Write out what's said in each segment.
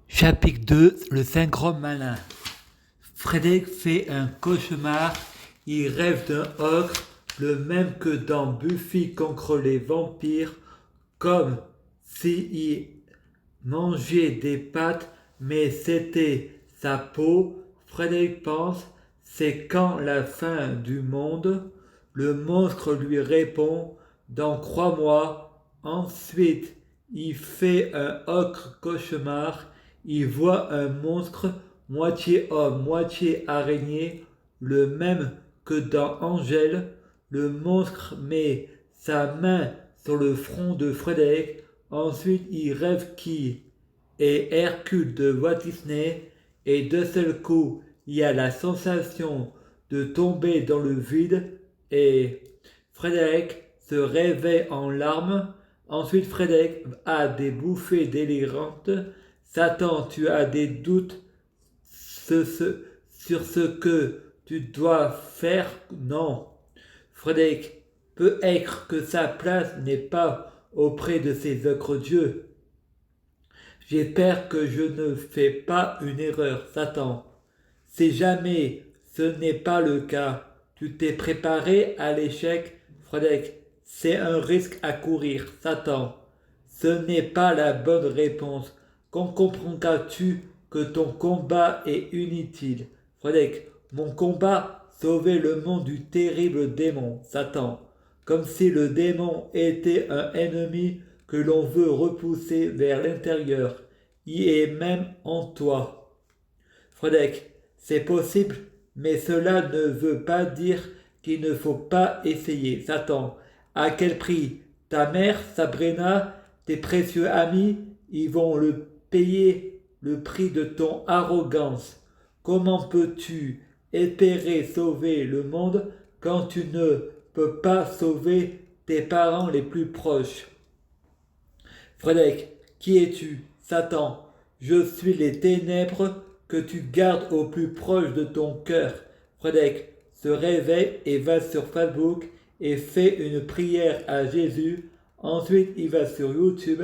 Chapitre 2. Le syndrome malin. Frédéric fait un cauchemar. Il rêve d'un ogre, le même que dans Buffy contre les vampires, comme s'il mangeait des pâtes, mais c'était sa peau. Frédéric pense, c'est quand la fin du monde. Le monstre lui répond, dans 3 mois. Ensuite, il fait un autre cauchemar. Il voit un monstre, moitié homme, moitié araignée, le même que dans Angèle. Le monstre met sa main sur le front de Frédéric. Ensuite, il rêve qu'il est Hercule de Walt Disney et d'un seul coup, il y a la sensation de tomber dans le vide et Frédéric se réveille en larmes. Ensuite, Frédéric a des bouffées délirantes. Satan, tu as des doutes sur ce que tu dois faire? Non. Frédéric, peut-être que sa place n'est pas auprès de ces autres dieux. J'espère que je ne fais pas une erreur, Satan. Si jamais ce n'est pas le cas, tu t'es préparé à l'échec, Frédéric. C'est un risque à courir, Satan. Ce n'est pas la bonne réponse. Quand comprendras-tu que ton combat est inutile, Frédéric? Mon combat, sauver le monde du terrible démon, Satan. Comme si le démon était un ennemi que l'on veut repousser vers l'intérieur. Il est même en toi. Frédéric, c'est possible, mais cela ne veut pas dire qu'il ne faut pas essayer. Satan, à quel prix? Ta mère, Sabrina, tes précieux amis, ils vont le payer le prix de ton arrogance. Comment peux-tu espérer sauver le monde quand tu ne peux pas sauver tes parents les plus proches? Frédéric, qui es-tu? Satan, je suis les ténèbres que tu gardes au plus proche de ton cœur. Frédéric se réveille et va sur Facebook et fait une prière à Jésus. Ensuite, il va sur YouTube.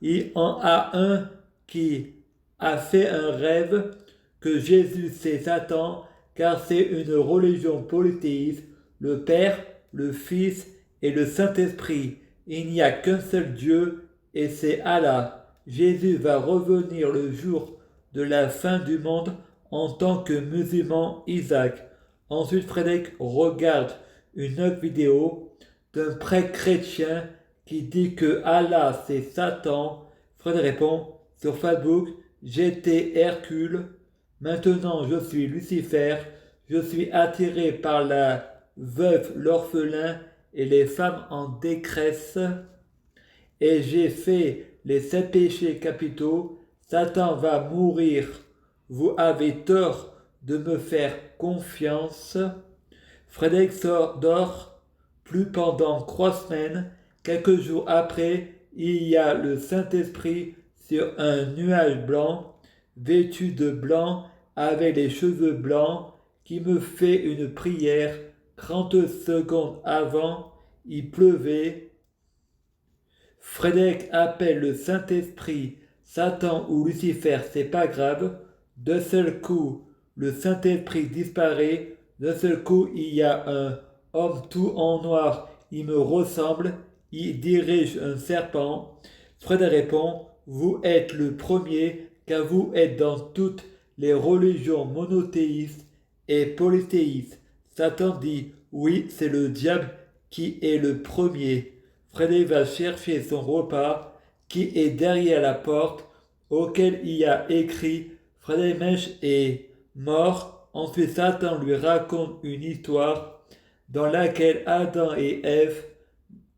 Il en a un qui a fait un rêve que Jésus c'est Satan, car c'est une religion polythéiste, le Père, le Fils et le Saint-Esprit. Il n'y a qu'un seul Dieu et c'est Allah. Jésus va revenir le jour de la fin du monde en tant que musulman Isaac. Ensuite, Frédéric regarde une autre vidéo d'un prêtre chrétien qui dit que Allah c'est Satan. Frédéric répond sur Facebook, j'étais Hercule, maintenant je suis Lucifer, je suis attiré par la veuve, l'orphelin et les femmes en détresse, et j'ai fait les 7 péchés capitaux. Satan va mourir. Vous avez tort de me faire confiance. Frédéric dort plus pendant 3 semaines. Quelques jours après, il y a le Saint-Esprit sur un nuage blanc, vêtu de blanc, avec les cheveux blancs, qui me fait une prière. 30 secondes avant, il pleuvait. Frédéric appelle le Saint-Esprit Satan ou Lucifer, c'est pas grave. D'un seul coup, le Saint-Esprit disparaît. D'un seul coup, il y a un homme tout en noir. Il me ressemble. Il dirige un serpent. Frédéric répond, vous êtes le premier, car vous êtes dans toutes les religions monothéistes et polythéistes. Satan dit, oui, c'est le diable qui est le premier. Frédéric va chercher son repas qui est derrière la porte auquel il y a écrit Frédéric Mèche est mort. Ensuite, Satan lui raconte une histoire dans laquelle Adam et Ève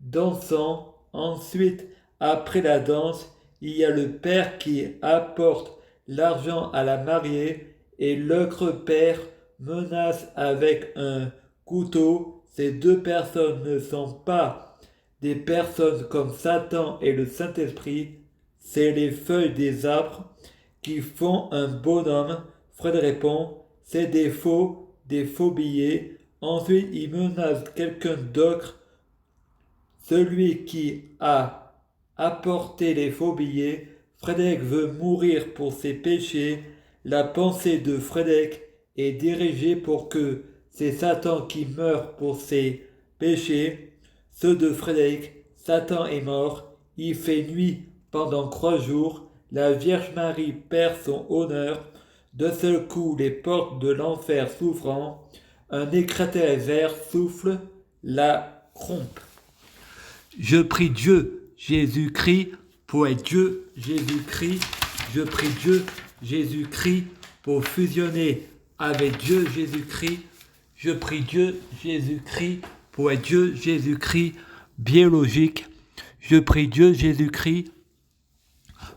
dansant. Ensuite, après la danse, il y a le père qui apporte l'argent à la mariée et l'autre père menace avec un couteau. Ces 2 personnes ne sont pas des personnes comme Satan et le Saint-Esprit, c'est les feuilles des arbres qui font un bonhomme. Fred répond, c'est des faux billets. Ensuite, il menace quelqu'un d'autre. Celui qui a apporté les faux billets, Frédéric veut mourir pour ses péchés. La pensée de Frédéric est dirigée pour que c'est Satan qui meurt pour ses péchés. Ceux de Frédéric, Satan est mort. Il fait nuit pendant 3 jours. La Vierge Marie perd son honneur. De seul coup, les portes de l'enfer s'ouvrant. Un éclair souffle, la trompe. Je prie Dieu, Jésus-Christ, pour être Dieu, Jésus-Christ. Je prie Dieu, Jésus-Christ, pour fusionner avec Dieu, Jésus-Christ. Je prie Dieu, Jésus-Christ, pour être Dieu, Jésus-Christ, biologique. Je prie Dieu, Jésus-Christ,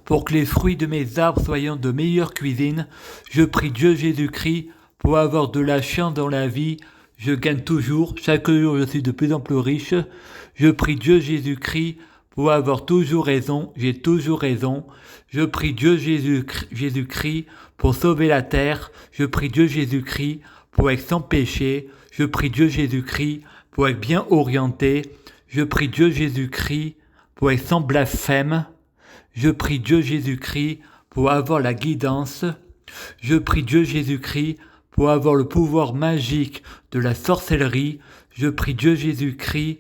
pour que les fruits de mes arbres soient de meilleure cuisine. Je prie Dieu, Jésus-Christ, pour avoir de la chance dans la vie. Je gagne toujours, chaque jour je suis de plus en plus riche. Je prie Dieu Jésus-Christ pour avoir toujours raison, j'ai toujours raison. Je prie Dieu Jésus-Christ pour sauver la terre. Je prie Dieu Jésus-Christ pour être sans péché. Je prie Dieu Jésus-Christ pour être bien orienté. Je prie Dieu Jésus-Christ pour être sans blasphème. Je prie Dieu Jésus-Christ pour avoir la guidance. Je prie Dieu Jésus-Christ pour avoir le pouvoir magique de la sorcellerie. Je prie Dieu Jésus-Christ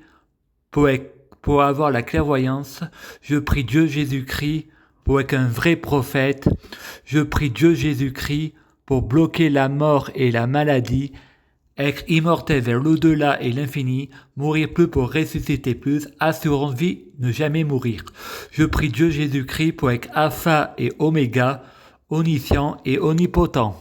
pour avoir la clairvoyance. Je prie Dieu Jésus-Christ pour être un vrai prophète. Je prie Dieu Jésus-Christ pour bloquer la mort et la maladie, être immortel vers l'au-delà et l'infini, mourir plus pour ressusciter plus, assurance vie, ne jamais mourir. Je prie Dieu Jésus-Christ pour être Alpha et Oméga, omniscient et omnipotent.